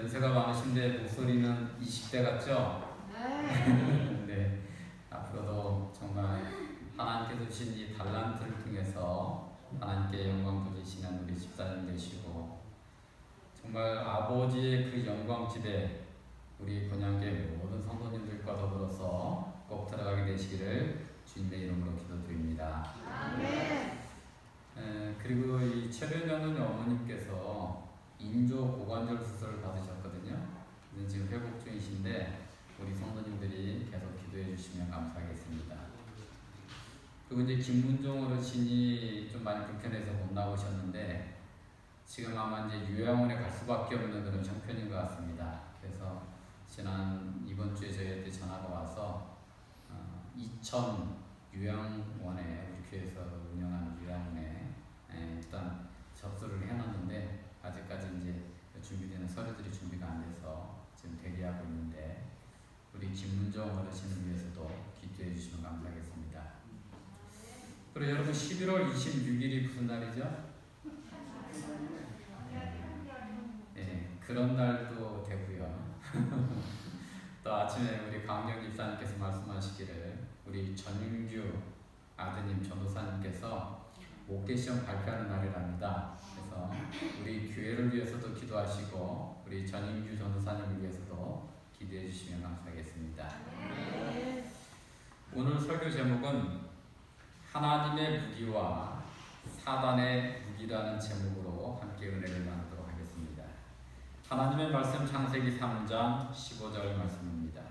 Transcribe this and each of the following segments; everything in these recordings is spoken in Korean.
연세가 많으신데 목소리는 20대 같죠? 네. 네. 앞으로도 정말 하나님께서 주신 이 달란트를 통해서 하나님께 영광 돌리시는 우리 집사님 되시고, 정말 아버지의 그 영광 집에 우리 본향교회 모든 성도님들과 더불어서 꼭 들어가게 되시기를 주님의 이름으로 기도드립니다. 아멘. 그리고 이 최변현은 어머님께서 인조 고관절 수술을 받으셨거든요. 지금 회복 중이신데 우리 성도님들이 계속 기도해 주시면 감사하겠습니다. 그리고 이제 김문종 어르신이 좀 많이 불편해서 못 나오셨는데 지금 아마 이제 요양원에 갈 수밖에 없는 그런 형편인 것 같습니다. 그래서 이번 주에 저희한테 전화가 와서 이천 요양원에 우리 교회에서 운영하는 요양원에 일단 접수를 해놨는데 아직까지 이제 준비되는 서류들이 준비가 안 돼서 지금 대기하고 있는데 우리 김문정 어르신을 위해서도 기도해 주시면 감사하겠습니다. 그리고 여러분 11월 26일이 무슨 날이죠? 네, 그런 날도 되고요. 또 아침에 우리 강정 집사님께서 말씀하시기를 우리 전윤규 아드님 전도사님께서 목회시험 발표하는 날이랍니다. 그래서 우리 교회를 위해서도 기도하시고 우리 전윤규 전도사님을 위해서도 기도해 주시면 감사하겠습니다. 오늘 설교 제목은 하나님의 무기와 사단의 무기라는 제목으로 함께 은혜를 나누도록 하겠습니다. 하나님의 말씀 창세기 3장 15절 말씀입니다.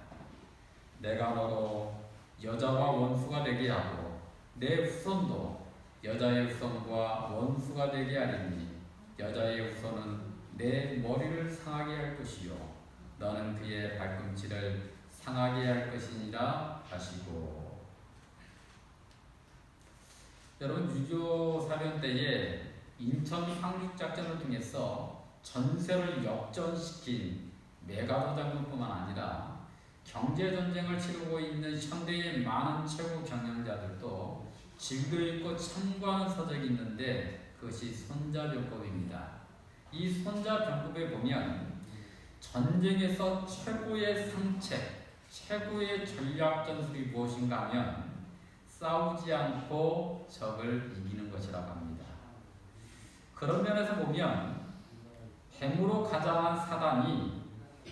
내가 너로 여자와 원수가 되게 하고 내 후손도 여자의 후손과 원수가 되게 하리니 여자의 후손은 내 머리를 상하게 할 것이요 너는 그의 발꿈치를 상하게 할 것이니라 하시고. 여러분, 유교 사변 때에 인천 상륙작전을 통해서 전세를 역전시킨 메가도 장군뿐만 아니라 경제전쟁을 치르고 있는 현대의 많은 최고 경영자들도 즐겨 읽고 참고하는 서적이 있는데 그것이 손자병법입니다. 이 손자병법에 보면 전쟁에서 최고의 상책, 최고의 전략 전술이 무엇인가 하면 싸우지 않고 적을 이기는 것이라고 합니다. 그런 면에서 보면 뱀으로 가장한 사단이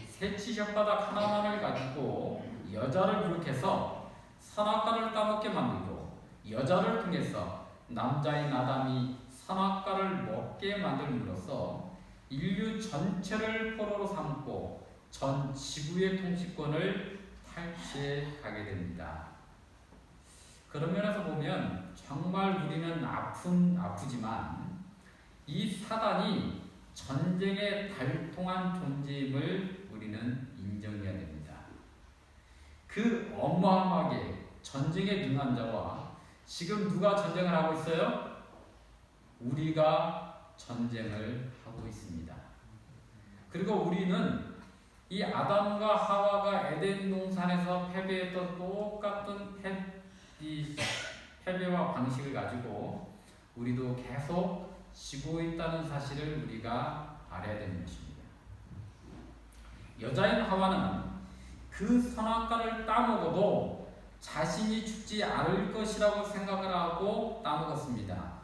새치 혓바닥 하나만을 가지고 여자를 유혹해서 선악과를 따먹게 만들고 여자를 통해서 남자인 아담이 선악과를 먹게 만들므로써 인류 전체를 포로로 삼고 전 지구의 통치권을 탈취해 가게 됩니다. 그런 면에서 보면 정말 우리는 아프지만 이 사단이 전쟁에 달통한 존재임을 우리는 인정해야 됩니다. 그 어마어마하게 전쟁에 능한 자와 지금 누가 전쟁을 하고 있어요? 우리가 전쟁을 하고 있습니다. 그리고 우리는 이 아담과 하와가 에덴 동산에서 패배했던 똑같은 패배와 방식을 가지고 우리도 계속 지고 있다는 사실을 우리가 알아야 되는 것입니다. 여자인 하와는 그 선악과를 따먹어도 자신이 죽지 않을 것이라고 생각을 하고 따먹었습니다.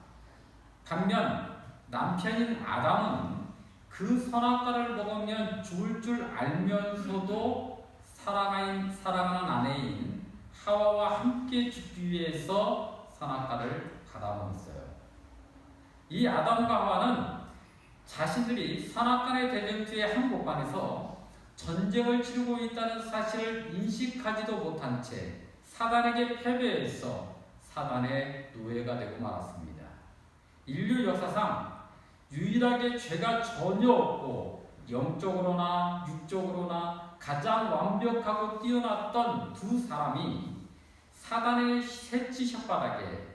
반면 남편인 아담은 그 선악과를 먹으면 죽을 줄 알면서도 사랑하는 아내인 하와와 함께 죽기 위해서 선악과를 받아먹었어요. 이 아담과 하와는 자신들이 선악간의 대전투의 한복판에서 전쟁을 치르고 있다는 사실을 인식하지도 못한 채 사단에게 패배해서 사단의 노예가 되고 말았습니다. 인류 역사상 유일하게 죄가 전혀 없고 영적으로나 육적으로나 가장 완벽하고 뛰어났던 두 사람이 사단의 새치 혓바닥에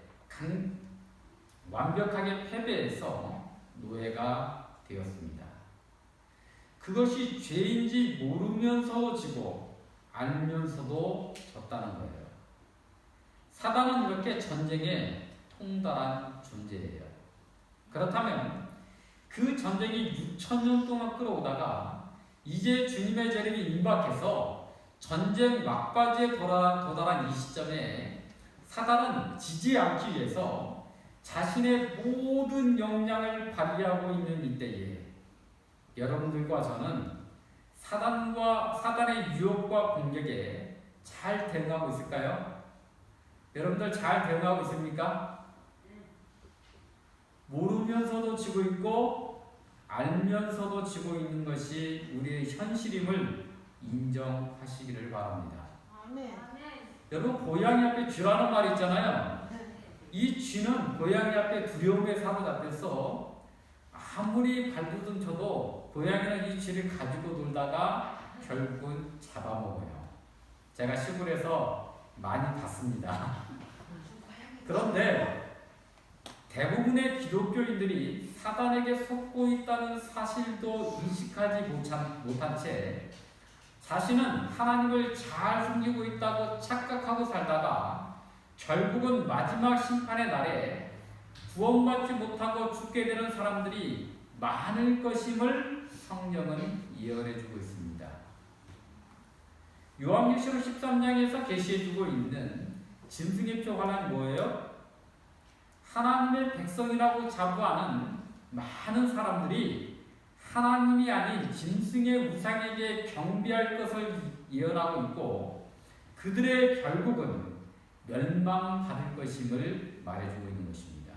완벽하게 패배해서 노예가 되었습니다. 그것이 죄인지 모르면서 지고 알면서도 졌다는 거예요. 사단은 이렇게 전쟁에 통달한 존재예요. 그렇다면 그 전쟁이 6,000년 동안 끌어오다가 이제 주님의 재림이 임박해서 전쟁 막바지에 도달한 이 시점에 사단은 지지 않기 위해서 자신의 모든 역량을 발휘하고 있는 이때에 여러분들과 저는 사단의 유혹과 공격에 잘 대응하고 있을까요? 여러분들 잘 대응하고 있습니까? 모르면서도 지고 있고 알면서도 지고 있는 것이 우리의 현실임을 인정하시기를 바랍니다. 아멘. 여러분 고양이 앞에 쥐라는 말이 있잖아요. 이 쥐는 고양이 앞에 두려움에 사로잡혀서 아무리 발부둥 쳐도 고양이는 이 쥐를 가지고 놀다가 결국은 잡아먹어요. 제가 시골에서 많이 봤습니다. 그런데 대부분의 기독교인들이 사단에게 속고 있다는 사실도 인식하지 못한 채 자신은 하나님을 잘 섬기고 있다고 착각하고 살다가 결국은 마지막 심판의 날에 구원받지 못하고 죽게 되는 사람들이 많을 것임을 성경은 예언해주고 있습니다. 요한계시록 13장에서 계시해주고 있는 짐승의 표관은 뭐예요? 하나님의 백성이라고 자부하는 많은 사람들이 하나님이 아닌 짐승의 우상에게 경배할 것을 예언하고 있고 그들의 결국은 멸망받을 것임을 말해주고 있는 것입니다.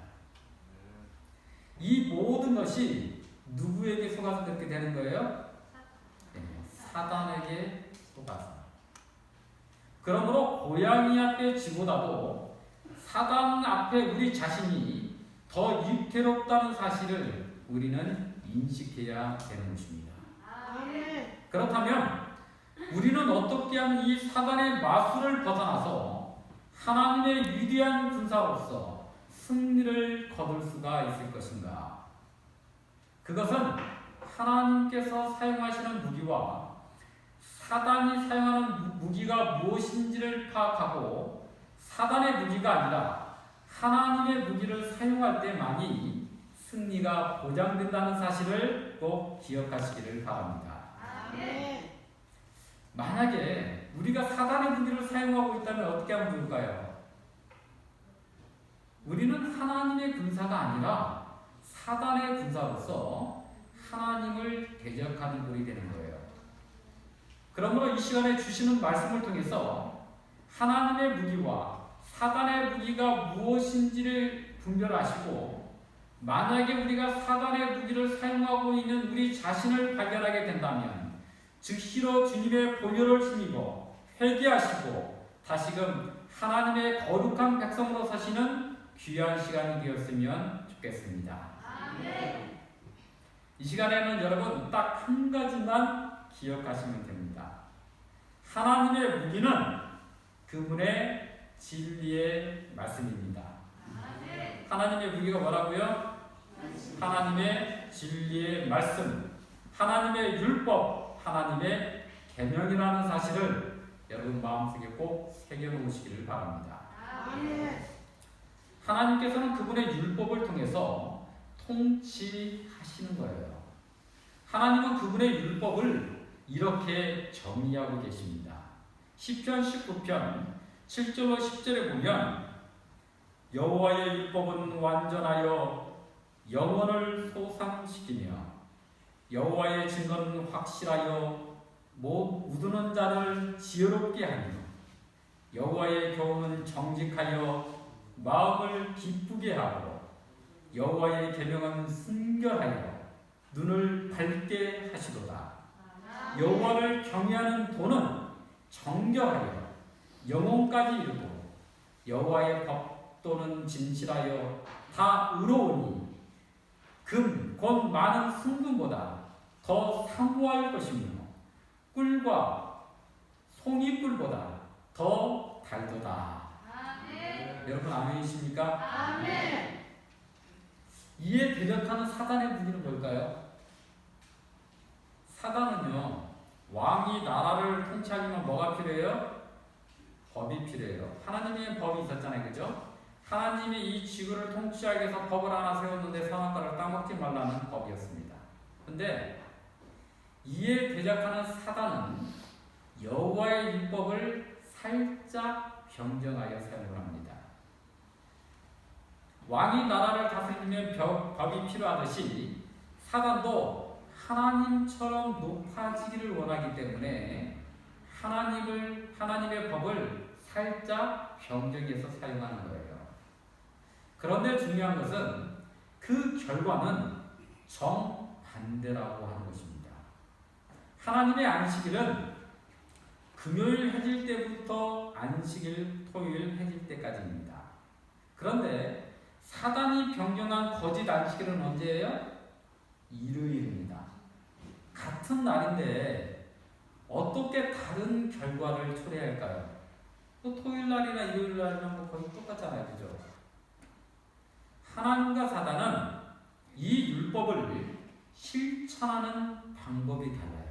이 모든 것이 누구에게 속아서 그렇게 되는 거예요? 네, 사단에게 속아서. 그러므로 고양이 앞에 쥐보다도 사단 앞에 우리 자신이 더 위태롭다는 사실을 우리는 인식해야 되는 것입니다. 아멘. 그렇다면 우리는 어떻게 하면 이 사단의 마술을 벗어나서 하나님의 위대한 군사로서 승리를 거둘 수가 있을 것인가? 그것은 하나님께서 사용하시는 무기와 사단이 사용하는 무기가 무엇인지를 파악하고 사단의 무기가 아니라 하나님의 무기를 사용할 때만이 승리가 보장된다는 사실을 꼭 기억하시기를 바랍니다. 아멘. 만약에 우리가 사단의 무기를 사용하고 있다면 어떻게 하면 좋을까요? 우리는 하나님의 군사가 아니라 사단의 군사로서 하나님을 대적하는 분이 되는 거예요. 그러므로 이 시간에 주시는 말씀을 통해서 하나님의 무기와 사단의 무기가 무엇인지를 분별하시고 만약에 우리가 사단의 무기를 사용하고 있는 우리 자신을 발견하게 된다면 즉시로 주님의 보혈을 힘입어 회개하시고 다시금 하나님의 거룩한 백성으로 사시는 귀한 시간이 되었으면 좋겠습니다. 아멘. 이 시간에는 여러분 딱 한 가지만 기억하시면 됩니다. 하나님의 무기는 그분의 진리의 말씀입니다. 하나님의 무기가 뭐라고요? 하나님의 진리의 말씀, 하나님의 율법, 하나님의 계명이라는 사실을 여러분 마음속에 꼭 새겨놓으시기를 바랍니다. 아멘. 하나님께서는 그분의 율법을 통해서 통치하시는 거예요. 하나님은 그분의 율법을 이렇게 정의하고 계십니다. 시편 19편 7절로 10절에 보면 여호와의 율법은 완전하여 영혼을 소상시키며 여호와의 증거는 확실하여 못 웃는 자를 지혜롭게 하며 여호와의 교훈은 정직하여 마음을 기쁘게 하고 여호와의 계명은 순결하여 눈을 밝게 하시도다. 여호와를 경외하는 도는 정결하여 영혼까지 이르고 여호와의 법도는 진실하여 다 의로우니 금 곧 많은 순금보다 더 사모할 것이며 꿀과 송이꿀보다 더 달도다. 여러분 아멘이십니까? 아멘. 이에 대적하는 사단의 무기는 뭘까요? 사단은요, 왕이 나라를 통치하려면 뭐가 필요해요? 법이 필요해요. 하나님의 법이 있었잖아요, 그죠? 하나님이 이 지구를 통치하기 위해서 법을 하나 세웠는데 선악과를 따먹지 말라는 법이었습니다. 근데 이에 대적하는 사단은 여호와의 율법을 살짝 변경하여 사용을 합니다. 왕이 나라를 다스리면 법이 필요하듯이 사단도 하나님처럼 높아지기를 원하기 때문에 하나님의 법을 살짝 변경해서 사용하는 거예요. 그런데 중요한 것은 그 결과는 정반대라고 하는 것입니다. 하나님의 안식일은 금요일 해질 때부터 안식일, 토요일 해질 때까지입니다. 그런데 사단이 변경한 거짓 안식일은 언제예요? 일요일입니다. 같은 날인데 어떻게 다른 결과를 초래할까요? 또 토요일 날이나 일요일 날이면 거의 똑같잖아요. 그죠? 하나님과 사단은 이 율법을 실천하는 방법이 달라요.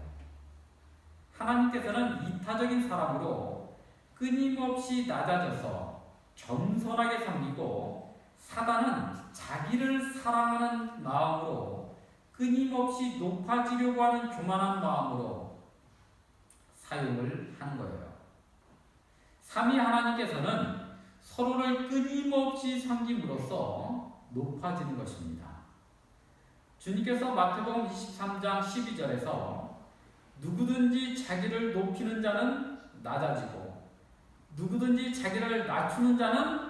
하나님께서는 이타적인 사람으로 끊임없이 낮아져서 겸손하게 섬기고, 사단은 자기를 사랑하는 마음으로 끊임없이 높아지려고 하는 교만한 마음으로 사용을 하는 거예요. 삼위 하나님께서는 서로를 끊임없이 섬김으로써 높아지는 것입니다. 주님께서 마태복음 23장 12절에서 누구든지 자기를 높이는 자는 낮아지고 누구든지 자기를 낮추는 자는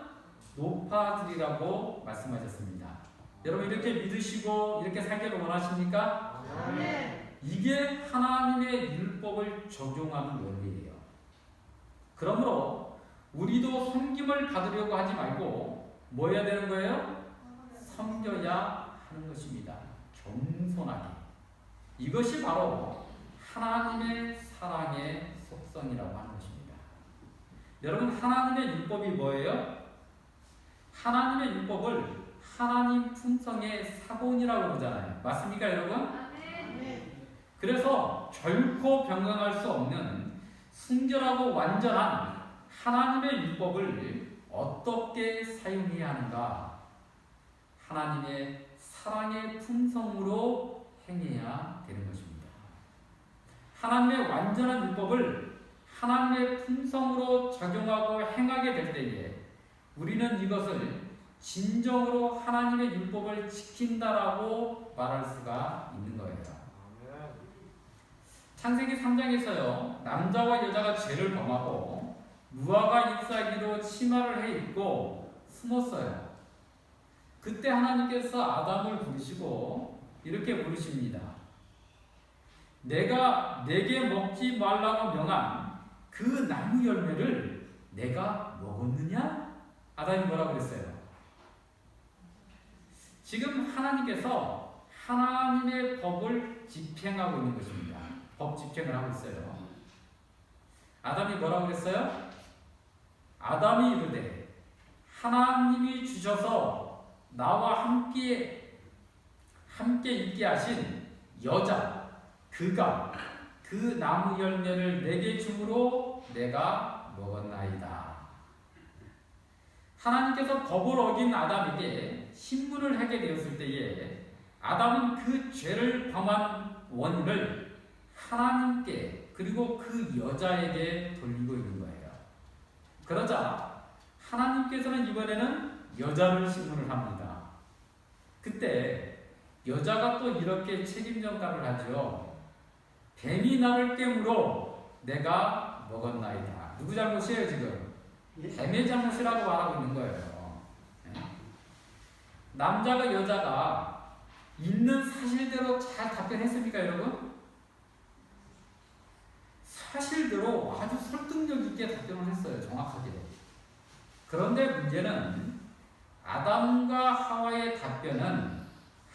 높아지리라고 말씀하셨습니다. 여러분 이렇게 믿으시고 이렇게 살기를 원하십니까? 아멘. 이게 하나님의 율법을 적용하는 원리예요. 그러므로 우리도 섬김을 받으려고 하지 말고 뭐 해야 되는 거예요? 섬겨야 하는 것입니다. 겸손하게. 이것이 바로 하나님의 사랑의 속성이라고 하는 것입니다. 여러분 하나님의 율법이 뭐예요? 하나님의 율법을 하나님 품성의 사본이라고 그러잖아요. 맞습니까 여러분? 아멘. 그래서 결코 변경할 수 없는 순결하고 완전한 하나님의 율법을 어떻게 사용해야 하는가? 하나님의 사랑의 품성으로 행해야 되는 것입니다. 하나님의 완전한 율법을 하나님의 품성으로 적용하고 행하게 될 때에 우리는 이것을 진정으로 하나님의 율법을 지킨다라고 말할 수가 있는 거예요. 창세기 3장에서요, 남자와 여자가 죄를 범하고 무화과 잎사귀로 치마를 해 입고 숨었어요. 그때 하나님께서 아담을 부르시고 이렇게 부르십니다. 내가 내게 먹지 말라고 명한 그 나무 열매를 내가 먹었느냐? 아담이 뭐라고 그랬어요? 지금 하나님께서 하나님의 법을 집행하고 있는 것입니다. 법 집행을 하고 있어요. 아담이 뭐라고 그랬어요? 아담이 이르되 하나님이 주셔서 나와 함께 있게 하신 여자 그가 그 나무 열매를 내게 주므로 내가 먹었나이다. 하나님께서 법을 어긴 아담에게 신분을 하게 되었을 때에 아담은 그 죄를 범한 원인을 하나님께 그리고 그 여자에게 돌리고 있는 거예요. 그러자 하나님께서는 이번에는 여자를 신문을 합니다. 그때 여자가 또 이렇게 책임 전가를 하죠. 뱀이 나를 깨물어 내가 먹었나이다. 누구 잘못이에요 지금? 뱀의 잘못이라고 말하고 있는 거예요. 남자가 여자가 있는 사실대로 잘 답변했습니까 여러분? 사실대로 아주 설득력 있게 답변을 했어요. 정확하게. 그런데 문제는 아담과 하와의 답변은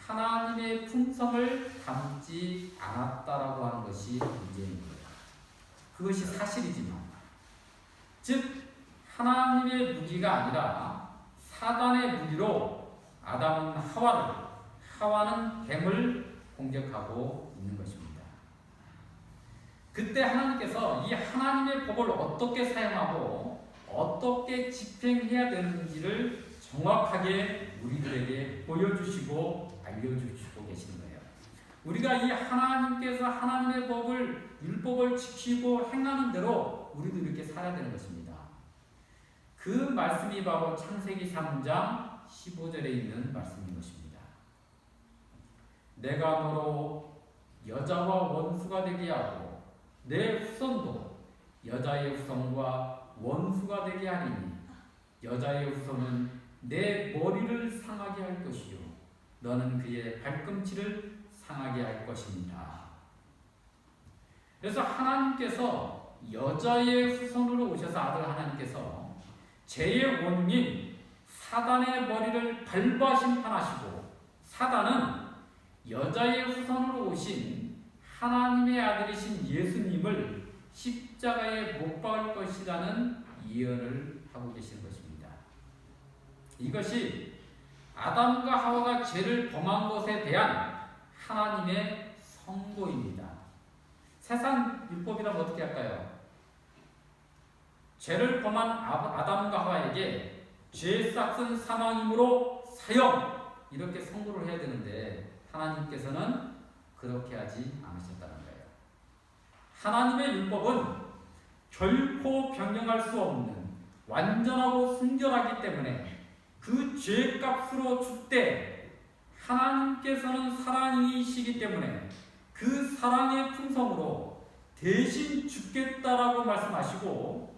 하나님의 품성을 담지 않았다라고 하는 것이 문제인 거예요. 그것이 사실이지만, 즉 하나님의 무기가 아니라 사단의 무기로 아담은 하와는 뱀을 공격하고 있는 것입니다. 그때 하나님께서 이 하나님의 법을 어떻게 사용하고 어떻게 집행해야 되는지를 정확하게 우리들에게 보여주시고 알려주시고 계시는 거예요. 우리가 이 하나님께서 하나님의 법을 율법을 지키고 행하는 대로 우리도 이렇게 살아야 되는 것입니다. 그 말씀이 바로 창세기 3장 15절에 있는 말씀인 것입니다. 내가 너로 여자와 원수가 되게 하고 내 후손도 여자의 후손과 원수가 되게 하리니 여자의 후손은 내 머리를 상하게 할 것이요 너는 그의 발꿈치를 상하게 할 것입니다. 그래서 하나님께서 여자의 후손으로 오셔서 아들 하나님께서 죄의 원인 사단의 머리를 밟아 심판하시고 사단은 여자의 후손으로 오신 하나님의 아들이신 예수님을 십자가에 못 박을 것이라는 예언을 하고 계신 것입니다. 이것이 아담과 하와가 죄를 범한 것에 대한 하나님의 선고입니다. 세상 율법이라면 어떻게 할까요? 죄를 범한 아담과 하와에게 죄 싹은 사망이므로 사형 이렇게 선고를 해야 되는데 하나님께서는 그렇게 하지 않으셨다는 거예요. 하나님의 율법은 결코 변경할 수 없는 완전하고 순결하기 때문에 그 죄값으로 죽되 하나님께서는 사랑이시기 때문에 그 사랑의 풍성으로 대신 죽겠다라고 말씀하시고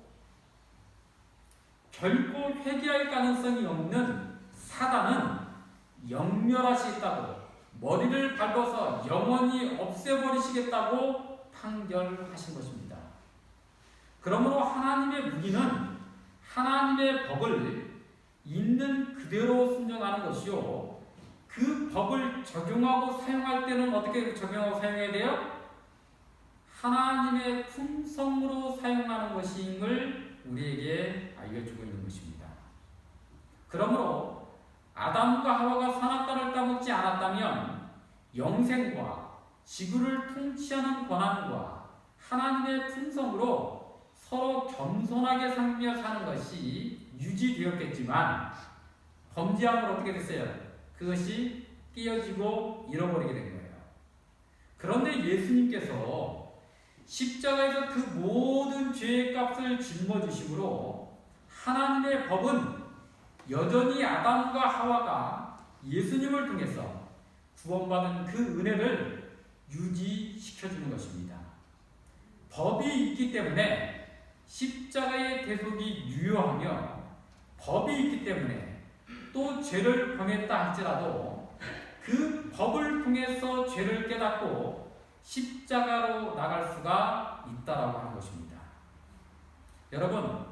결코 회개할 가능성이 없는 사단은 영멸하시겠다고 머리를 밟아서 영원히 없애버리시겠다고 판결하신 것입니다. 그러므로 하나님의 무기는 하나님의 법을 있는 그대로 순종하는 것이요 그 법을 적용하고 사용할 때는 어떻게 적용하고 사용해야 돼요? 하나님의 품성으로 사용하는 것임을 우리에게 알려주고 있는 것입니다. 그러므로 아담과 하와가 선악과를 따먹지 않았다면 영생과 지구를 통치하는 권한과 하나님의 품성으로 서로 겸손하게 살며 사는 것이 유지되었겠지만 범죄함으로 어떻게 됐어요? 그것이 깨어지고 잃어버리게 된 거예요. 그런데 예수님께서 십자가에서 그 모든 죄의 값을 짊어지심으로 하나님의 법은 여전히 아담과 하와가 예수님을 통해서 구원받은 그 은혜를 유지시켜주는 것입니다. 법이 있기 때문에 십자가의 대속이 유효하며 법이 있기 때문에 또 죄를 범했다 할지라도 그 법을 통해서 죄를 깨닫고 십자가로 나갈 수가 있다라고 하는 것입니다. 여러분,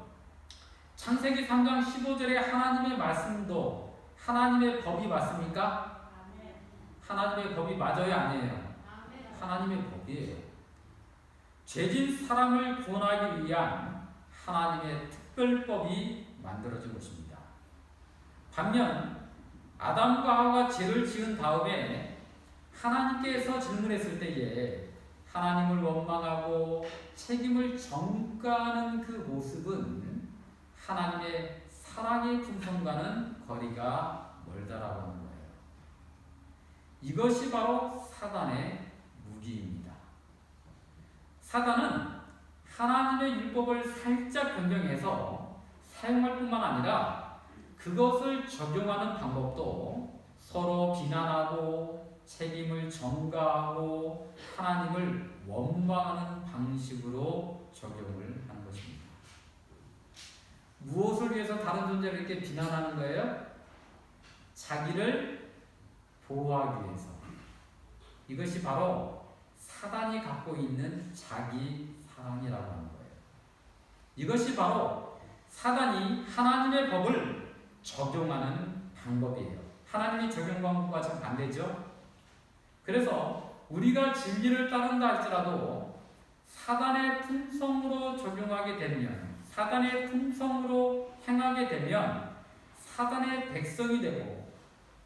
창세기 3장 15절의 하나님의 말씀도 하나님의 법이 맞습니까? 하나님의 법이 맞아요, 아니에요? 하나님의 법이에요. 죄진 사람을 구원하기 위한 하나님의 특별법이 만들어진 것입니다. 반면 아담과 하와가 죄를 지은 다음에 하나님께서 질문했을 때에 하나님을 원망하고 책임을 전가하는 그 모습은 하나님의 사랑의 품성과는 거리가 멀다라고 하는 거예요. 이것이 바로 사단의 무기입니다. 사단은 하나님의 율법을 살짝 변경해서 사용할 뿐만 아니라 그것을 적용하는 방법도 서로 비난하고 책임을 전가하고 하나님을 원망하는 방식으로 적용을 하는 것입니다. 무엇을 위해서 다른 존재를 이렇게 비난하는 거예요? 자기를 보호하기 위해서. 이것이 바로 사단이 갖고 있는 자기 사랑이라고 하는 거예요. 이것이 바로 사단이 하나님의 법을 적용하는 방법이에요. 하나님이 적용 방법과 참 반대죠. 그래서 우리가 진리를 따른다 할지라도 사단의 품성으로 적용하게 되면, 사단의 품성으로 행하게 되면 사단의 백성이 되고,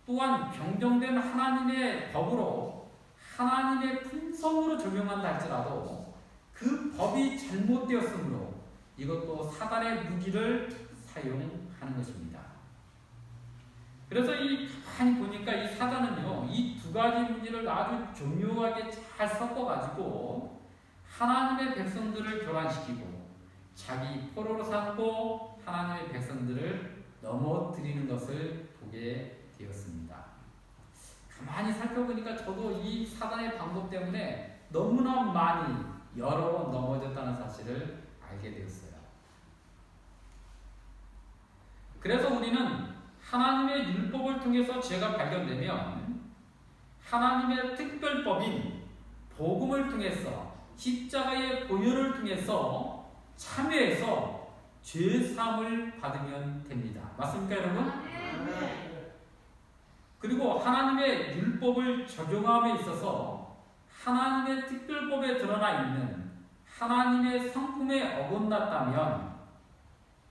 또한 경정된 하나님의 법으로 하나님의 품성으로 적용한다 할지라도 그 법이 잘못되었으므로 이것도 사단의 무기를 사용하는 것입니다. 그래서 이 가만히 보니까 이 사단은요, 이 두 가지 무기를 아주 교묘하게 잘 섞어가지고 하나님의 백성들을 교란시키고 자기 포로로 삼고 하나님의 백성들을 넘어뜨리는 것을 보게 되었습니다. 가만히 살펴보니까 저도 이 사단의 방법 때문에 너무나 많이 여러 번 넘어졌다는 사실을 알게 되었어요. 그래서 우리는 하나님의 율법을 통해서 죄가 발견되면 하나님의 특별법인 복음을 통해서 십자가의 보혈을 통해서 참여해서 죄사함을 받으면 됩니다. 맞습니까, 여러분? 그리고 하나님의 율법을 적용함에 있어서 하나님의 특별법에 드러나 있는 하나님의 성품에 어긋났다면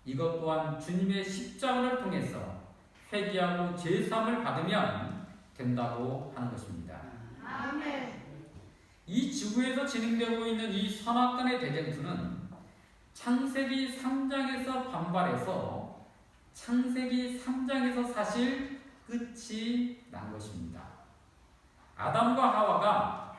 이것 또한 주님의 십자가를 통해서 회개하고 죄사함을 받으면 된다고 하는 것입니다. 이 지구에서 진행되고 있는 이 선악간의 대쟁투는 창세기 3장에서 반발해서 창세기 3장에서 사실 끝이 난 것입니다. 아담과 하와가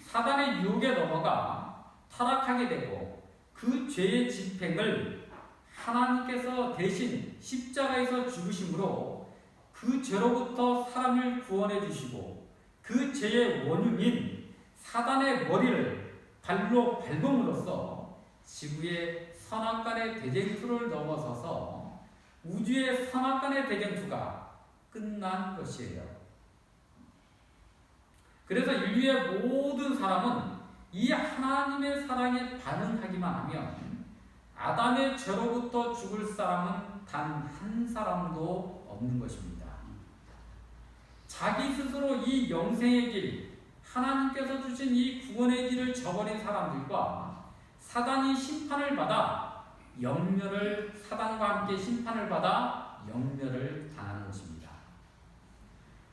사단의 유혹에 넘어가 타락하게 되고 그 죄의 집행을 하나님께서 대신 십자가에서 죽으심으로 그 죄로부터 사람을 구원해 주시고 그 죄의 원흉인 사단의 머리를 발로 밟음으로써 지구의 선악간의 대쟁투를 넘어서서 우주의 선악간의 대쟁투가 끝난 것이에요. 그래서 인류의 모든 사람은 이 하나님의 사랑에 반응하기만 하면 아담의 죄로부터 죽을 사람은 단 한 사람도 없는 것입니다. 자기 스스로 이 영생의 길, 하나님께서 주신 이 구원의 길을 저버린 사람들과 사단이 심판을 받아 사단과 함께 심판을 받아 영멸을 당하는 것입니다.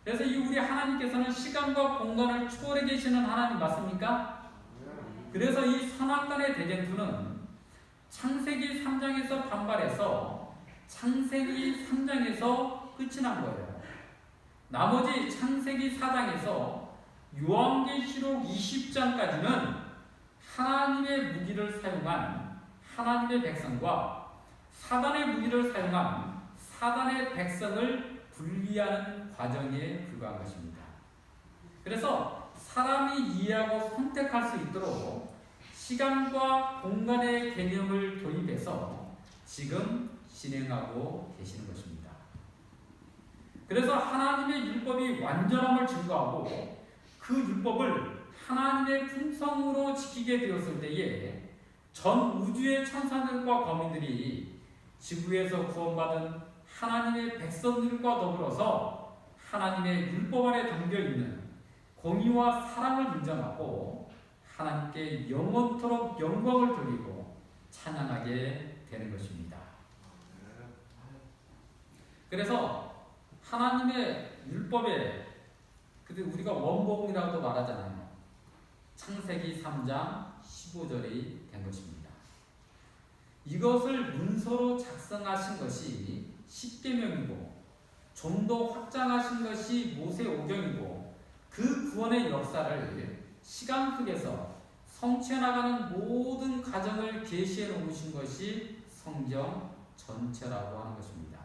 그래서 이 우리 하나님께서는 시간과 공간을 초월해 계시는 하나님 맞습니까? 그래서 이 선악간의 대쟁투는 창세기 3장에서 반발해서 창세기 3장에서 끝이 난 거예요. 나머지 창세기 4장에서 요한계시록 20장까지는 하나님의 무기를 사용한 하나님의 백성과 사단의 무기를 사용한 사단의 백성을 분리하는 과정에 불과한 것입니다. 그래서 사람이 이해하고 선택할 수 있도록 시간과 공간의 개념을 도입해서 지금 진행하고 계시는 것입니다. 그래서 하나님의 율법이 완전함을 증거하고 그 율법을 하나님의 품성으로 지키게 되었을 때에 전 우주의 천사들과 거민들이 지구에서 구원받은 하나님의 백성들과 더불어서 하나님의 율법 아래 담겨있는 공의와 사랑을 인정하고 하나님께 영원토록 영광을 돌리고 찬양하게 되는 것입니다. 그래서 하나님의 율법에 우리가 원복음이라고도 말하잖아요. 창세기 3장 15절이 된 것입니다. 이것을 문서로 작성하신 것이 십계명이고 좀 더 확장하신 것이 모세오경이고 그 구원의 역사를 시간 속에서 성취해 나가는 모든 과정을 계시해 놓으신 것이 성경 전체라고 하는 것입니다.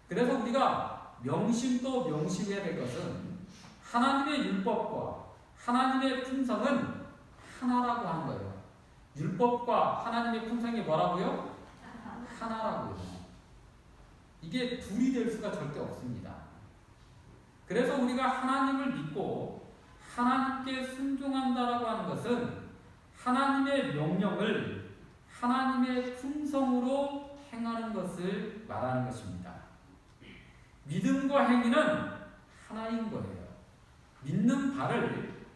그래서 우리가 명심도 명심해야 될 것은 하나님의 율법과 하나님의 품성은 하나라고 하는 거예요. 율법과 하나님의 품성이 뭐라고요? 하나라고요. 이게 둘이 될 수가 절대 없습니다. 그래서 우리가 하나님을 믿고 하나님께 순종한다라고 하는 것은 하나님의 명령을 하나님의 품성으로 행하는 것을 말하는 것입니다. 믿음과 행위는 하나인 거예요. 믿는 바를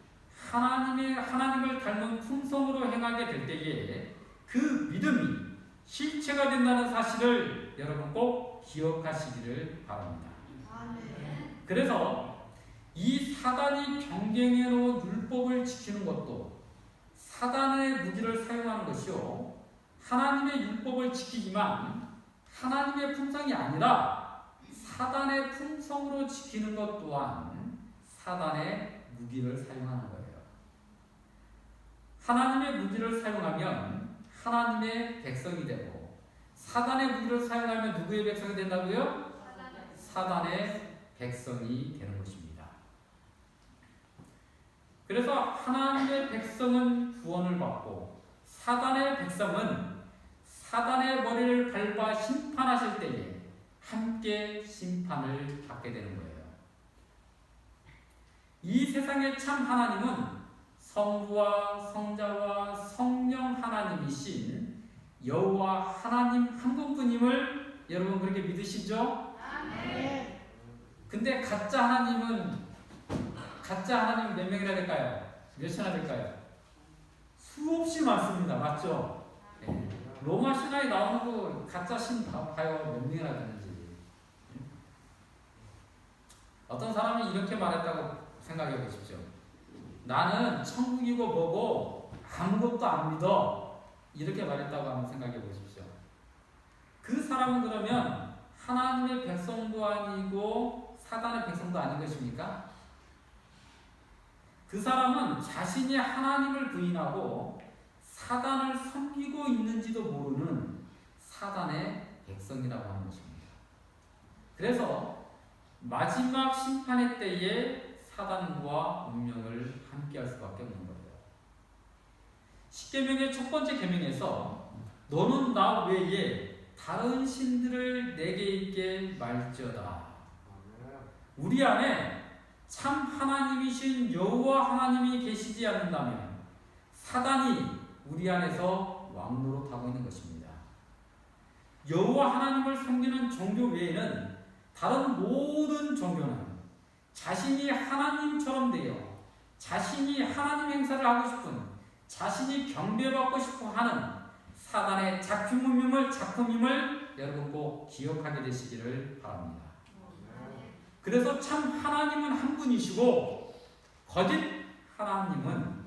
하나님을 닮은 품성으로 행하게 될 때에 그 믿음이 실체가 된다는 사실을 여러분 꼭 기억하시기를 바랍니다. 그래서 이 사단이 경쟁해 놓은 율법을 지키는 것도 사단의 무기를 사용하는 것이요, 하나님의 율법을 지키지만 하나님의 품성이 아니라 사단의 품성으로 지키는 것 또한 사단의 무기를 사용하는 거예요. 하나님의 무기를 사용하면 하나님의 백성이 되고, 사단의 무기를 사용하면 누구의 백성이 된다고요? 사단의 백성이 되는 것입니다. 그래서 하나님의 백성은 구원을 받고, 사단의 백성은 사단의 머리를 밟아 심판하실 때에 함께 심판을 받게 되는 거예요. 이 세상의 참 하나님은 성부와 성자와 성령 하나님이신 여호와 하나님 한 분뿐임을 여러분 그렇게 믿으시죠? 네. 근데 가짜 하나님은 몇 명이나 될까요? 몇이나 될까요? 수없이 많습니다. 맞죠? 네. 로마 신화에 나오는 거 가짜 신 봐요. 몇 명이나 되는지. 어떤 사람이 이렇게 말했다고 생각해 보십시오. 나는 천국이고 뭐고 아무것도 안 믿어. 이렇게 말했다고 한번 생각해 보십시오. 그 사람은 그러면 하나님의 백성도 아니고 사단의 백성도 아닌 것입니까? 그 사람은 자신이 하나님을 부인하고 사단을 섬기고 있는지도 모르는 사단의 백성이라고 하는 것입니다. 그래서 마지막 심판의 때에 사단과 운명을 함께할 수밖에 없는 거예요. 십계명의 첫 번째 계명에서 너는 나 외에 다른 신들을 내게 있게 말지어다. 우리 안에 참 하나님이신 여호와 하나님이 계시지 않는다면 사단이 우리 안에서 왕노릇하고 있는 것입니다. 여호와 하나님을 섬기는 종교 외에는 다른 모든 종교는 자신이 하나님처럼 되어 자신이 하나님 행사를 하고 싶은, 자신이 경배받고 싶어 하는 사단의 작품임을 여러분 꼭 기억하게 되시기를 바랍니다. 그래서 참 하나님은 한 분이시고 거짓 하나님은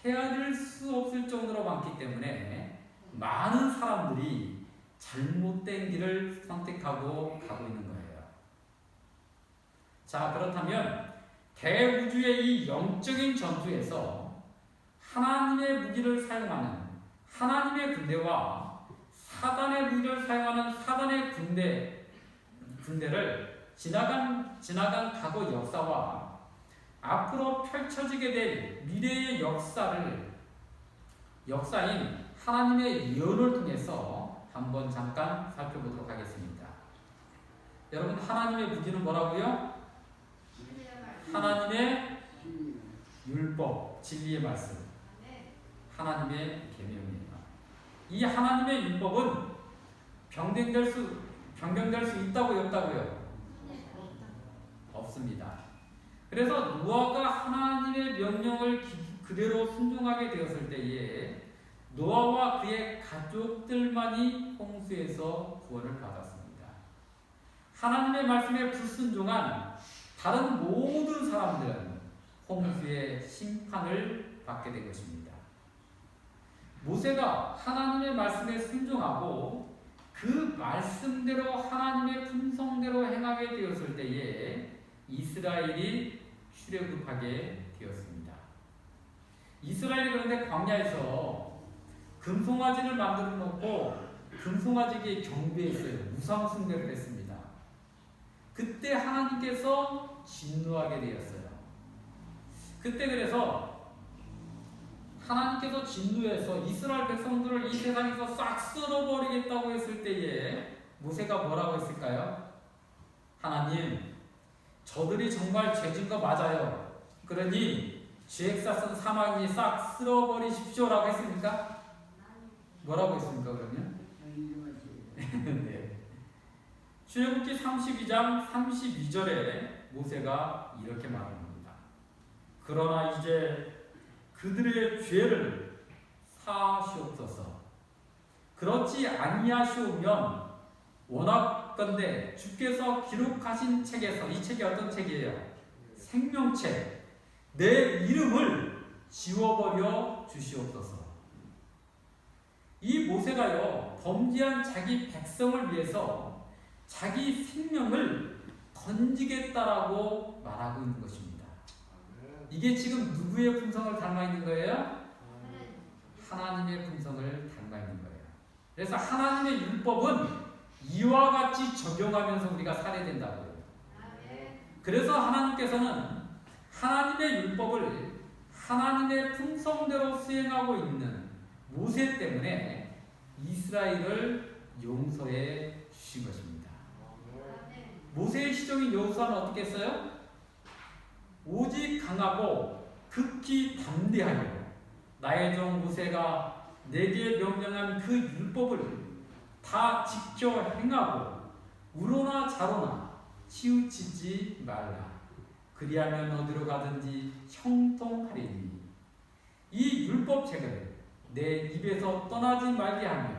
헤아릴 수 없을 정도로 많기 때문에 많은 사람들이 잘못된 길을 선택하고 가고 있는 거예요. 자, 그렇다면 대우주의 이 영적인 전투에서 하나님의 무기를 사용하는 하나님의 군대와 사단의 무기를 사용하는 사단의 군대를 지나간 과거 역사와 앞으로 펼쳐지게 될 미래의 역사인 하나님의 예언을 통해서 한번 잠깐 살펴보도록 하겠습니다. 여러분, 하나님의 무기는 뭐라고요? 하나님의 율법, 진리의 말씀, 하나님의 계명이에요. 이 하나님의 율법은 변경될 수 있다고요, 없다고요? 없습니다. 그래서 노아가 하나님의 명령을 그대로 순종하게 되었을 때에 노아와 그의 가족들만이 홍수에서 구원을 받았습니다. 하나님의 말씀에 불순종한 다른 모든 사람들은 홍수의 심판을 받게 된 것입니다. 모세가 하나님의 말씀에 순종하고 그 말씀대로 하나님의 품성대로 행하게 되었을 때에 이스라엘이 출애굽하게 되었습니다. 이스라엘이 그런데 광야에서 금송아지를 만들어 놓고 금송아지에게 경배했어요. 우상 숭배를 했습니다. 그때 하나님께서 진노하게 되었어요. 그때 그래서 하나님께서 진노해서 이스라엘 백성들을 이 세상에서 싹 쓸어버리겠다고 했을 때에 모세가 뭐라고 했을까요? 하나님, 저들이 정말 죄진 거 맞아요. 그러니 죄액사 쓴 사망이 싹 쓸어버리십시오라고 했습니까? 뭐라고 했습니까 그러면? 네. 출애굽기 32장 32절에 모세가 이렇게 말합니다. 그러나 이제 그들의 죄를 사하시옵소서. 그렇지 아니하시오면 원하건대 주께서 기록하신 책에서, 이 책이 어떤 책이에요? 생명책, 내 이름을 지워버려 주시옵소서. 이 모세가요, 범죄한 자기 백성을 위해서 자기 생명을 건지겠다라고 말하고 있는 것입니다. 이게 지금 누구의 품성을 닮아 있는 거예요? 하나님의 품성을 닮아 있는 거예요. 그래서 하나님의 율법은 이와 같이 적용하면서 우리가 살아야 된다고요. 그래서 하나님께서는 하나님의 율법을 하나님의 품성대로 수행하고 있는 모세 때문에 이스라엘을 용서해 주신 것입니다. 모세의 시종인 여호수아는 어떻게 했어요? 오직 강하고 극히 담대하여 나의 종 모세가 내게 명령한 그 율법을 다 지켜 행하고 우로나 자로나 치우치지 말라. 그리하면 어디로 가든지 형통하리니 이 율법책을 내 입에서 떠나지 말게 하며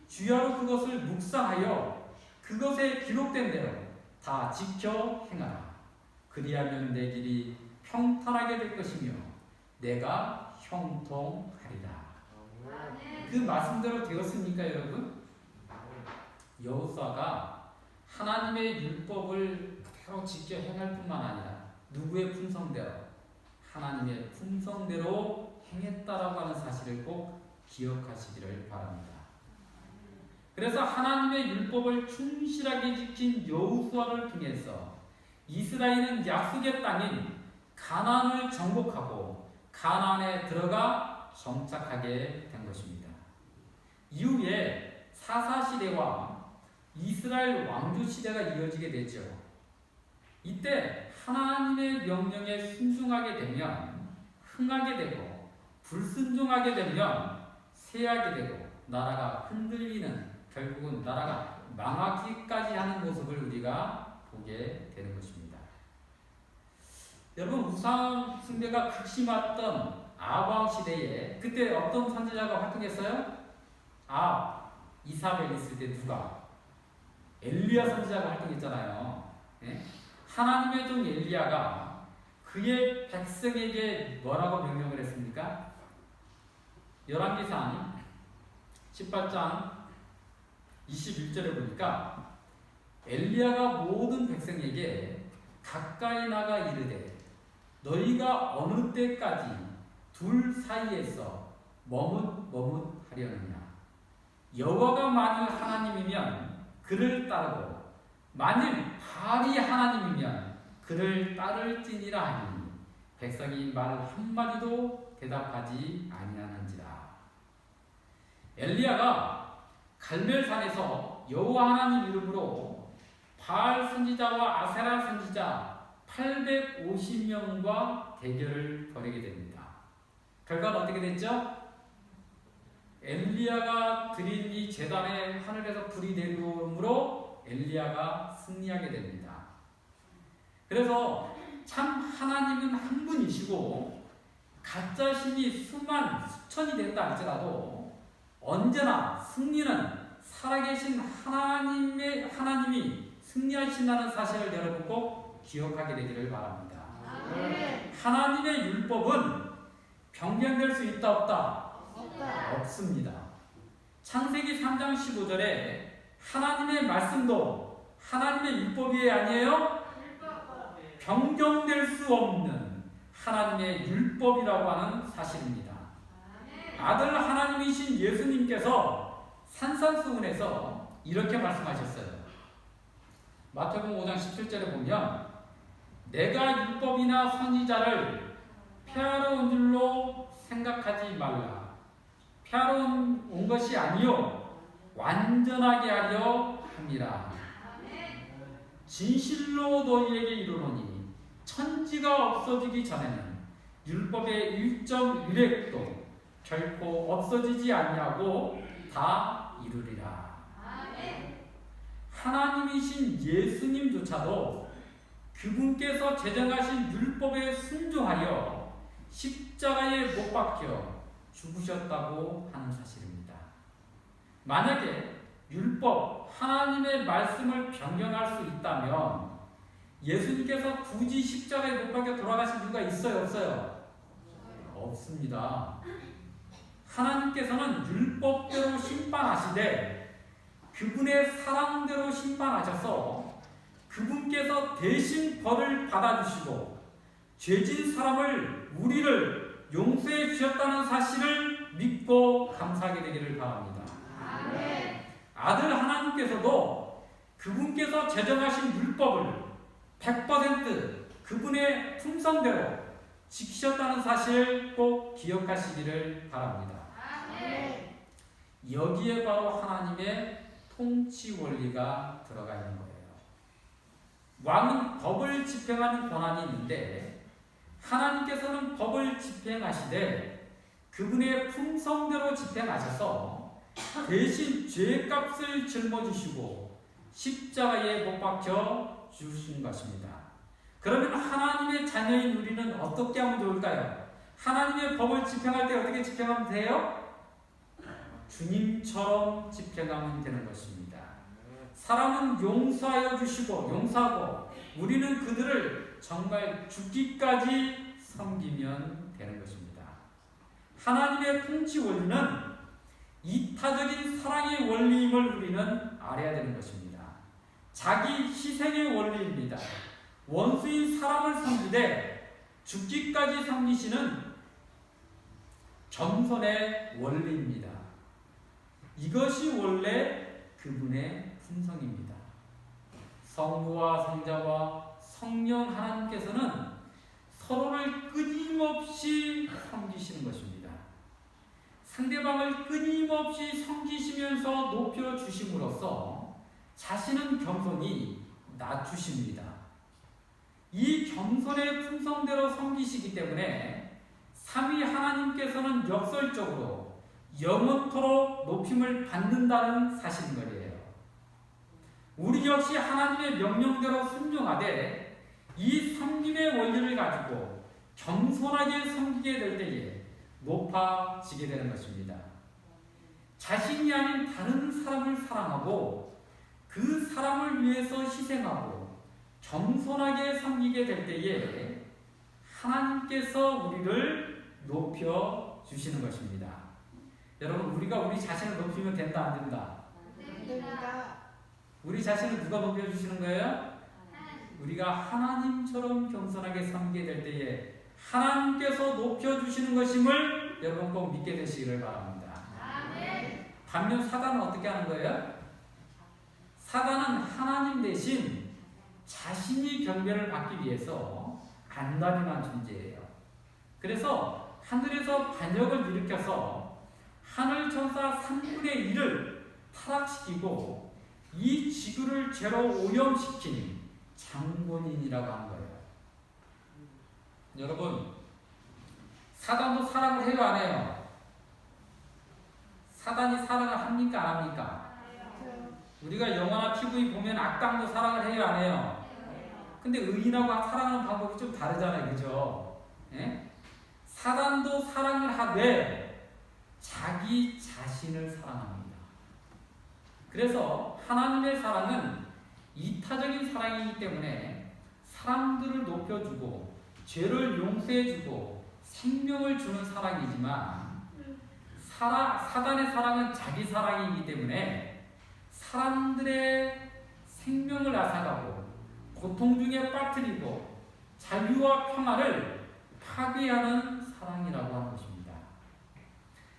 주야로 그것을 묵상하여 그것에 기록된 대로 다 지켜 행하라. 그리하면 내 길이 평탄하게 될 것이며 내가 형통하리라. 그 말씀대로 되었습니까, 여러분? 여호수아가 하나님의 율법을 그대로 지켜 행할 뿐만 아니라 누구의 품성대로? 하나님의 품성대로 행했다라고 하는 사실을 꼭 기억하시기를 바랍니다. 그래서 하나님의 율법을 충실하게 지킨 여호수아를 통해서 이스라엘은 약속의 땅인 가나안을 정복하고 가나안에 들어가 정착하게 된 것입니다. 이후에 사사시대와 이스라엘 왕조시대가 이어지게 되죠. 이때 하나님의 명령에 순종하게 되면 흥하게 되고 불순종하게 되면 쇠하게 되고 나라가 흔들리는, 결국은 나라가 망하기까지 하는 모습을 우리가 보게 되는 것입니다. 여러분, 우상 숭배가 극심했던 아방 시대에 그때 어떤 선지자가 활동했어요? 이사벨 있을 때 누가? 엘리야 선지자가 활동했잖아요. 네? 하나님의 종 엘리야가 그의 백성에게 뭐라고 명령을 했습니까? 열왕기상 18장 21절에 보니까 엘리야가 모든 백성에게 가까이 나가 이르되 너희가 어느 때까지 둘 사이에서 머뭇머뭇하려느냐. 여호와가 만일 하나님이면 그를 따르고 만일 바알이 하나님이면 그를 따를지니라 하니 백성이 말 한마디도 대답하지 아니하는지라. 엘리야가 갈멜산에서 여호와 하나님 이름으로 바알 선지자와 아세라 선지자 850명과 대결을 벌이게 됩니다. 결과는 어떻게 됐죠? 엘리야가 드린 이 제단에 하늘에서 불이 내려오므로 엘리야가 승리하게 됩니다. 그래서 참 하나님은 한 분이시고 가짜 신이 수천이 된다 할지라도 언제나 승리는 살아계신 하나님이 승리하신다는 사실을 여러분 꼭 기억하게 되기를 바랍니다. 하나님의 율법은 변경될 수 있다 없다? 없습니다. 창세기 3장 15절에 하나님의 말씀도 하나님의 율법이 아니에요? 변경될 수 없는 하나님의 율법이라고 하는 사실입니다. 아들 하나님이신 예수님께서 산상수훈에서 이렇게 말씀하셨어요. 마태복음 5장 17절에 보면 내가 율법이나 선지자를 폐하러 온 줄로 생각하지 말라. 폐하러 온 것이 아니요 완전하게 하려 함이라. 진실로 너희에게 이르노니 천지가 없어지기 전에는 율법의 1.1획도 결코 없어지지 아니하고 다 이루리라. 하나님이신 예수님조차도 그분께서 제정하신 율법에 순종하여 십자가에 못 박혀 죽으셨다고 하는 사실입니다. 만약에 율법, 하나님의 말씀을 변경할 수 있다면 예수님께서 굳이 십자가에 못 박혀 돌아가신 이유가 있어요, 없어요? 없습니다. 하나님께서는 율법대로 심판하시되 그분의 사랑대로 심판하셔서 그분께서 대신 벌을 받아주시고 죄진 사람을 우리를 용서해 주셨다는 사실을 믿고 감사하게 되기를 바랍니다. 아들 하나님께서도 그분께서 제정하신 율법을 100% 그분의 품성대로 지키셨다는 사실 꼭 기억하시기를 바랍니다. 여기에 바로 하나님의 통치 원리가 들어가 있는 거예요. 왕은 법을 집행하는 권한이 있는데 하나님께서는 법을 집행하시되 그분의 품성대로 집행하셔서 대신 죄값을 짊어지시고 십자가에 못 박혀 주신 것입니다. 그러면 하나님의 자녀인 우리는 어떻게 하면 좋을까요? 하나님의 법을 집행할 때 어떻게 집행하면 돼요? 주님처럼 집행하면 되는 것입니다. 사람은 용서하여 주시고 용서하고 우리는 그들을 정말 죽기까지 섬기면 되는 것입니다. 하나님의 통치 원리는 이타적인 사랑의 원리임을 우리는 알아야 되는 것입니다. 자기 희생의 원리입니다. 원수인 사람을 섬기되 죽기까지 섬기시는 겸손의 원리입니다. 이것이 원래 그분의 품성입니다. 성부와 성자와 성령 하나님께서는 서로를 끊임없이 섬기시는 것입니다. 상대방을 끊임없이 섬기시면서 높여주심으로써 자신은 겸손히 낮추십니다. 이 겸손의 품성대로 섬기시기 때문에 삼위 하나님께서는 역설적으로 영원토록 높임을 받는다는 사실인 거예요. 우리 역시 하나님의 명령대로 순종하되 이 섬김의 원리를 가지고 겸손하게 섬기게 될 때에 높아지게 되는 것입니다. 자신이 아닌 다른 사람을 사랑하고 그 사람을 위해서 희생하고 겸손하게 섬기게 될 때에 하나님께서 우리를 높여주시는 것입니다. 여러분, 우리가 우리 자신을 높이면 된다, 안 된다? 됩니다. 우리 자신을 누가 높여주시는 거예요? 우리가 하나님처럼 겸손하게 섬기게 될 때에 하나님께서 높여주시는 것임을 여러분 꼭 믿게 되시기를 바랍니다. 반면 사단은 어떻게 하는 거예요? 사단은 하나님 대신 자신이 경배를 받기 위해서 안달이난 존재예요. 그래서 하늘에서 반역을 일으켜서 하늘 천사 3분의 1을 타락시키고 이 지구를 죄로 오염시킨 장본인이라고 하는 거예요. 여러분, 사단도 사랑을 해요, 안 해요? 사단이 사랑을 합니까, 안 합니까? 우리가 영화나 TV 보면 악당도 사랑을 해요, 안 해요? 근데 의인하고 사랑하는 방법이 좀 다르잖아요, 그죠? 예? 사단도 사랑을 하되 자기 자신을 사랑합니다. 그래서 하나님의 사랑은 이타적인 사랑이기 때문에 사람들을 높여주고 죄를 용서해주고 생명을 주는 사랑이지만 사단의 사랑은 자기 사랑이기 때문에 사람들의 생명을 앗아가고 고통 중에 빠뜨리고 자유와 평화를 파괴하는 사랑이라고 하는 것입니다.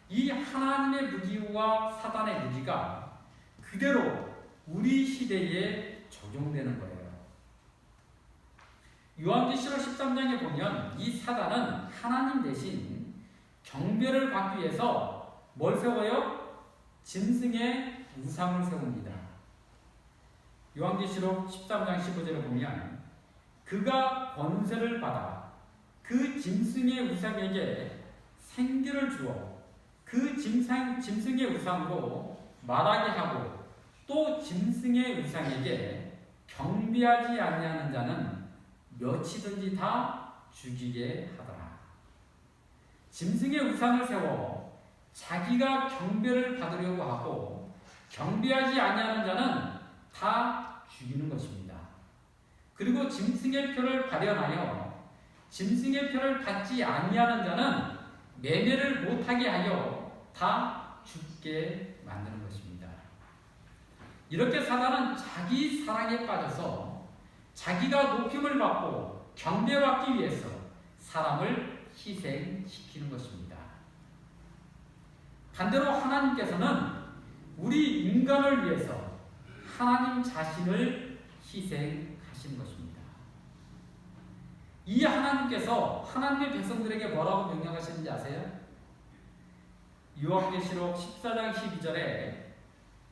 이 하나님의 무기와 사단의 무기가 그대로 우리 시대에 적용되는 거예요. 요한계시록 13장에 보면 이 사단은 하나님 대신 경배를 받기 위해서 뭘 세워요? 짐승의 우상을 세웁니다. 요한계시록 13장 15절에 보면 그가 권세를 받아 그 짐승의 우상에게 생기를 주어 그 짐승의 우상으로 말하게 하고 또 짐승의 우상에게 경배하지 아니하는 자는 몇이든지 다 죽이게 하더라. 짐승의 우상을 세워 자기가 경배를 받으려고 하고 경배하지 아니하는 자는 다 죽이는 것입니다. 그리고 짐승의 표를 발현하여 짐승의 표를 받지 아니하는 자는 매매를 못하게 하여 다 죽게 만드는 것입니다. 이렇게 사단은 자기 사랑에 빠져서 자기가 높임을 받고 경배받기 위해서 사람을 희생시키는 것입니다. 반대로 하나님께서는 우리 인간을 위해서 하나님 자신을 희생하신 것입니다. 이 하나님께서 하나님의 백성들에게 뭐라고 명령하시는지 아세요? 요한계시록 14장 12절에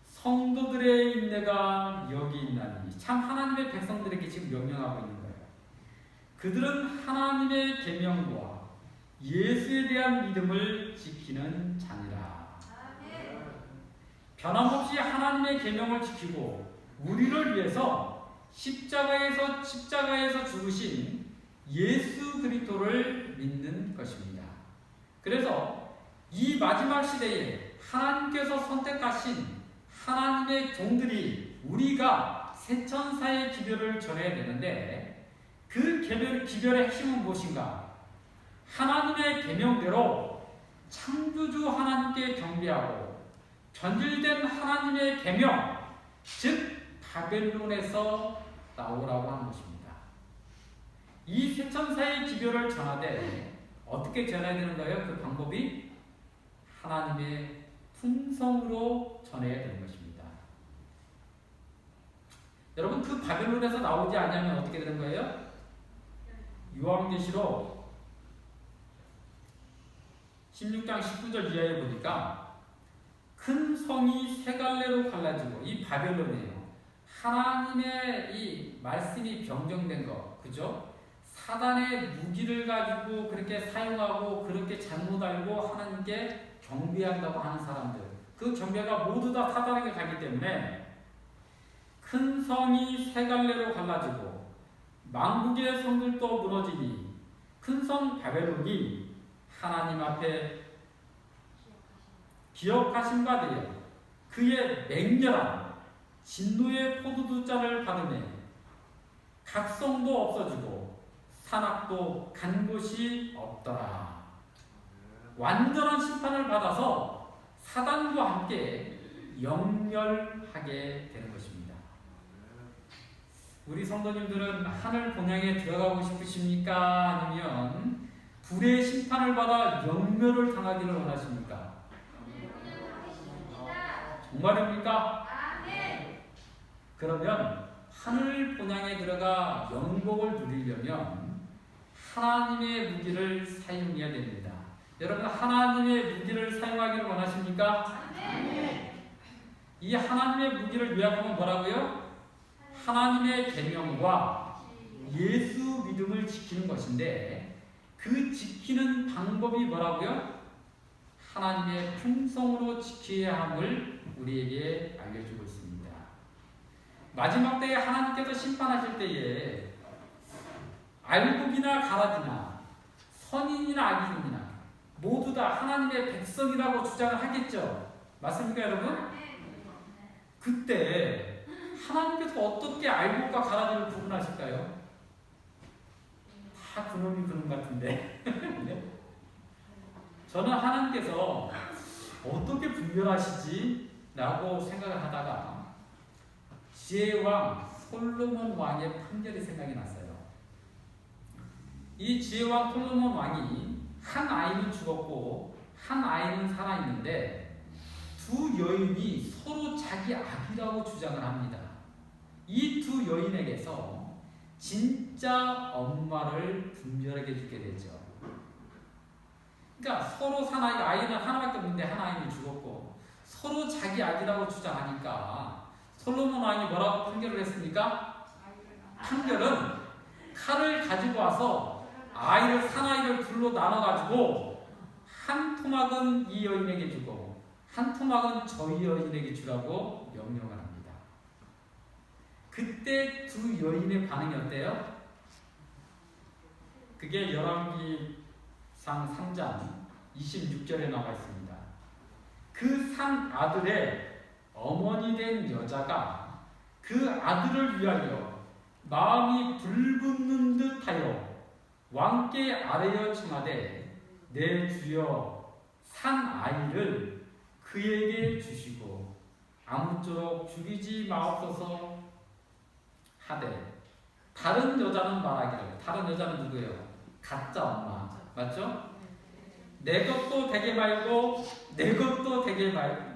성도들의 인내가 여기 있나니, 참 하나님의 백성들에게 지금 명령하고 있는 거예요. 그들은 하나님의 계명과 예수에 대한 믿음을 지키는 자니라. 변함없이 하나님의 계명을 지키고 우리를 위해서 십자가에서 죽으신 예수 그리스도를 믿는 것입니다. 그래서 이 마지막 시대에 하나님께서 선택하신 하나님의 종들이 우리가 세천사의 기별을 전해야 되는데, 그 기별의 핵심은 무엇인가? 하나님의 계명대로 창조주 하나님께 경배하고 변질된 하나님의 계명, 즉 바벨론에서 나오라고 하는 것입니다. 이 세천사의 기별을 전하되 어떻게 전해야 되는 거예요? 그 방법이 하나님의 품성으로 전해야 되는 것입니다. 여러분, 그 바벨론에서 나오지 않으면 어떻게 되는 거예요? 요한계시록 16장 19절 이하에 보니까 큰 성이 세 갈래로 갈라지고, 이 바벨론이에요. 하나님의 이 말씀이 변경된 거, 그죠? 사단의 무기를 가지고 그렇게 사용하고 그렇게 잘못 알고 하나님께 경배한다고 하는 사람들, 그 경배가 모두 다 사단에게 가기 때문에 큰 성이 세 갈래로 갈라지고 만국의 성들도 무너지니 큰 성 바벨론이 하나님 앞에 기억하신 바 되어 그의 맹렬한 진노의 포도주 잔을 받으매 각 성도 없어지고 산악도 간 곳이 없더라. 완전한 심판을 받아서 사단과 함께 영멸하게 되는 것입니다. 우리 성도님들은 하늘 본향에 들어가고 싶으십니까? 아니면 불의 심판을 받아 영멸을 당하기를 원하십니까? 정말입니까? 그러면 하늘 본향에 들어가 영복을 누리려면 하나님의 무기를 사용해야 됩니다. 여러분, 하나님의 무기를 사용하기를 원하십니까? 이 하나님의 무기를 요약하면 뭐라고요? 하나님의 계명과 예수 믿음을 지키는 것인데, 그 지키는 방법이 뭐라고요? 하나님의 품성으로 지켜야 함을 우리에게 알려주고 있습니다. 마지막 때에 하나님께서 심판하실 때에 알곡이나 가라지나 선인이나 악인이나 모두 다 하나님의 백성이라고 주장을 하겠죠. 맞습니까, 여러분? 그때 하나님께서 어떻게 알곡과 가라지를 구분하실까요? 다 그놈이 그놈 같은데. 저는 하나님께서 어떻게 분별하시지? 라고 생각을 하다가 지혜왕 솔로몬 왕의 판결이 생각이 났어요. 이 지혜왕 솔로몬 왕이 한 아이는 죽었고 한 아이는 살아있는데 두 여인이 서로 자기 아기라고 주장을 합니다. 이 두 여인에게서 진짜 엄마를 분별하게 해주게 되죠. 그러니까 서로 사나이, 아이는 하나밖에 없는데 한 아이는 죽었고 서로 자기 아기라고 주장하니까 솔로몬 왕이 뭐라고 판결을 했습니까? 판결은 칼을 가지고 와서 아이를, 사나이를 둘로 나눠가지고 한 토막은 이 여인에게 주고 한 토막은 저희 여인에게 주라고 명령을 합니다. 그때 두 여인의 반응이 어때요? 그게 열왕기상 3장 26절에 나와 있습니다. 그 산 아들의 어머니 된 여자가 그 아들을 위하여 마음이 불붙는 듯하여 왕께 아뢰어 청하되 내 주여 산 아이를 그에게 주시고 아무쪼록 죽이지 마옵소서 하되 다른 여자는 말하기를. 다른 여자는 누구예요? 가짜 엄마. 맞죠? 내 것도 되게 말고 내 것도 되게 말고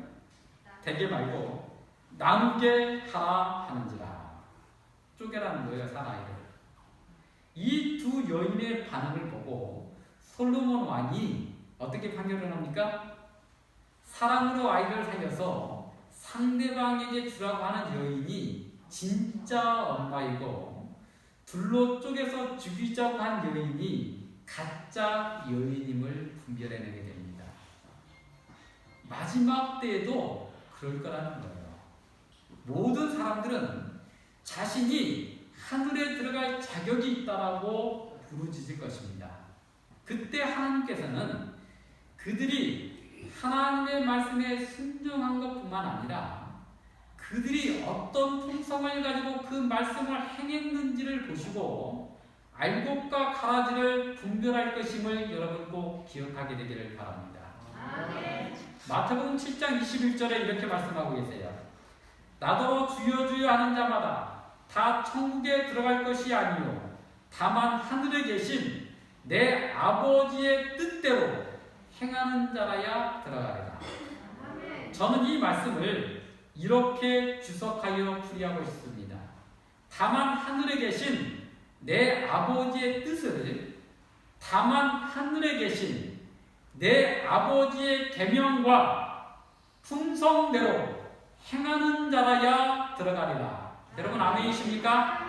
나누게 하라 하는지라. 쪼개라는 거예요, 사나이를. 이 두 여인의 반응을 보고 솔로몬 왕이 어떻게 판결을 합니까? 사랑으로 아이를 살려서 상대방에게 주라고 하는 여인이 진짜 엄마이고 둘로 쪼개서 죽이자고 한 여인이 가짜 여인임을 분별해내게 됩니다. 마지막 때에도 그럴 거라는 거예요. 모든 사람들은 자신이 하늘에 들어갈 자격이 있다라고 부르짖을 것입니다. 그때 하나님께서는 그들이 하나님의 말씀에 순종한 것뿐만 아니라 그들이 어떤 품성을 가지고 그 말씀을 행했는지를 보시고 알곡과 가라지를 분별할 것임을 여러분 꼭 기억하게 되기를 바랍니다. 마태복음 7장 21절에 이렇게 말씀하고 계세요. 나더러 주여 주여 하는 자마다 다 천국에 들어갈 것이 아니요 다만 하늘에 계신 내 아버지의 뜻대로 행하는 자라야 들어가리라. 저는 이 말씀을 이렇게 주석하여 풀이하고 있습니다. 다만 하늘에 계신 내 아버지의 뜻을 다만 하늘에 계신 내 아버지의 계명과 품성대로 행하는 자라야 들어가리라. 여러분 아멘이십니까?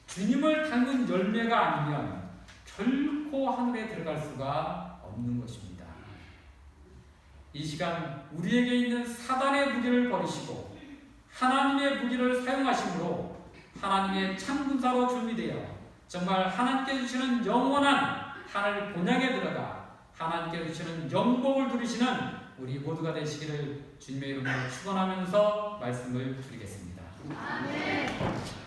주님을 닮은 열매가 아니면 결코 하늘에 들어갈 수가 없는 것입니다. 이 시간 우리에게 있는 사단의 무기를 버리시고 하나님의 무기를 사용하심으로 하나님의 참군사로 준비되어 정말 하나님께 주시는 영원한 하늘 본향에 들어가 하나님께 주시는 영복을 누리시는 우리 모두가 되시기를 주님의 이름으로 축원하면서 말씀을 드리겠습니다. 아멘.